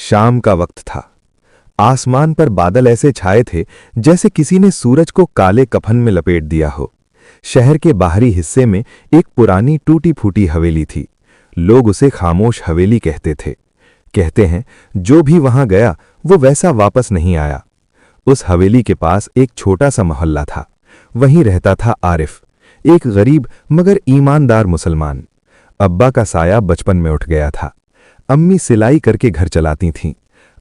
शाम का वक्त था। आसमान पर बादल ऐसे छाए थे जैसे किसी ने सूरज को काले कफन में लपेट दिया हो। शहर के बाहरी हिस्से में एक पुरानी टूटी फूटी हवेली थी। लोग उसे खामोश हवेली कहते थे। कहते हैं जो भी वहां गया वो वैसा वापस नहीं आया। उस हवेली के पास एक छोटा सा मोहल्ला था। वहीं रहता था आरिफ, एक गरीब मगर ईमानदार मुसलमान। अब्बा का साया बचपन में उठ गया था। अम्मी सिलाई करके घर चलाती थीं।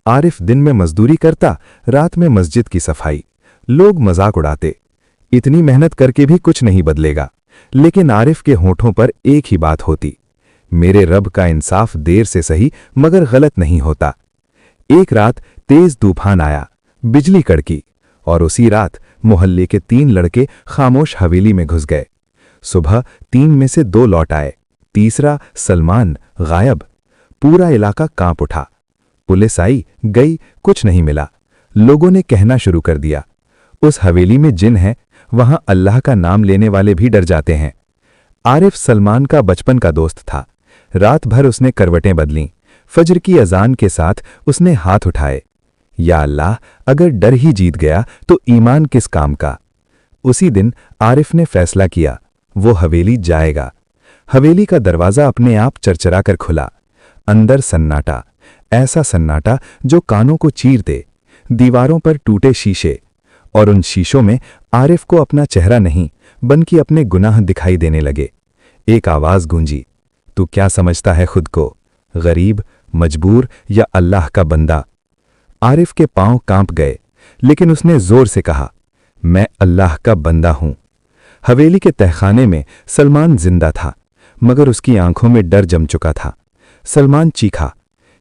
आरिफ दिन में मजदूरी करता, रात में मस्जिद की सफाई। लोग मजाक उड़ाते, इतनी मेहनत करके भी कुछ नहीं बदलेगा। लेकिन आरिफ के होठों पर एक ही बात होती, मेरे रब का इंसाफ देर से सही मगर गलत नहीं होता। एक रात तेज तूफान आया, बिजली कड़की और उसी रात मोहल्ले के 3 लड़के खामोश हवेली में घुस गए। सुबह 3 में से 2 लौट आए, तीसरा सलमान गायब। पूरा इलाका कांप उठा। पुलिस आई गई, कुछ नहीं मिला। लोगों ने कहना शुरू कर दिया, उस हवेली में जिन है, वहां अल्लाह का नाम लेने वाले भी डर जाते हैं। आरिफ सलमान का बचपन का दोस्त था। रात भर उसने करवटें बदलीं। फजर की अजान के साथ उसने हाथ उठाए, या अल्लाह, अगर डर ही जीत गया तो ईमान किस काम का। उसी दिन आरिफ ने फैसला किया, वो हवेली जाएगा। हवेली का दरवाजा अपने आप चरचरा कर खुला। अंदर सन्नाटा, ऐसा सन्नाटा जो कानों को चीर दे। दीवारों पर टूटे शीशे, और उन शीशों में आरिफ को अपना चेहरा नहीं बल्कि अपने गुनाह दिखाई देने लगे। एक आवाज गूंजी, तू क्या समझता है खुद को, गरीब, मजबूर या अल्लाह का बंदा? आरिफ के पांव कांप गए, लेकिन उसने जोर से कहा, मैं अल्लाह का बंदा हूं। हवेली के तहखाने में सलमान जिंदा था, मगर उसकी आंखों में डर जम चुका था। सलमान चीखा,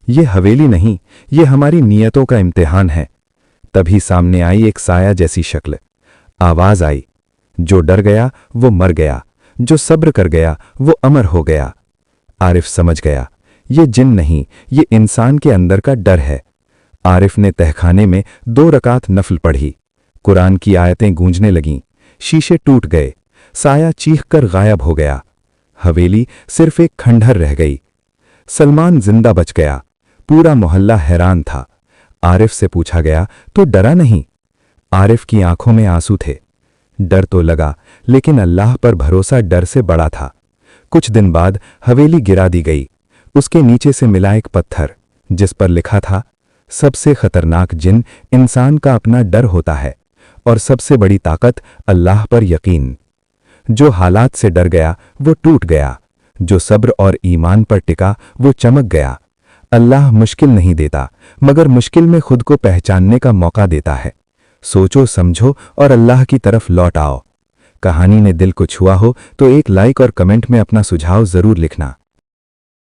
ये हवेली नहीं, ये हमारी नियतों का इम्तिहान है। तभी सामने आई एक साया जैसी शक्ल। आवाज आई, जो डर गया वो मर गया, जो सब्र कर गया वो अमर हो गया। आरिफ समझ गया, ये जिन नहीं, ये इंसान के अंदर का डर है। आरिफ ने तहखाने में 2 रकात नफल पढ़ी। कुरान की आयतें गूंजने लगीं। शीशे टूट गए। साया चीखकर गायब हो गया। हवेली सिर्फ एक खंडहर रह गई। सलमान जिंदा बच गया। पूरा मोहल्ला हैरान था। आरिफ से पूछा गया, तो डरा नहीं? आरिफ की आंखों में आंसू थे। डर तो लगा, लेकिन अल्लाह पर भरोसा डर से बड़ा था। कुछ दिन बाद हवेली गिरा दी गई। उसके नीचे से मिला एक पत्थर, जिस पर लिखा था, सबसे खतरनाक जिन इंसान का अपना डर होता है, और सबसे बड़ी ताकत अल्लाह पर यकीन। जो हालात से डर गया वो टूट गया, जो सब्र और ईमान पर टिका वो चमक गया। अल्लाह मुश्किल नहीं देता, मगर मुश्किल में खुद को पहचानने का मौका देता है। सोचो, समझो और अल्लाह की तरफ लौट आओ। कहानी ने दिल को छुआ हो तो एक लाइक और कमेंट में अपना सुझाव जरूर लिखना।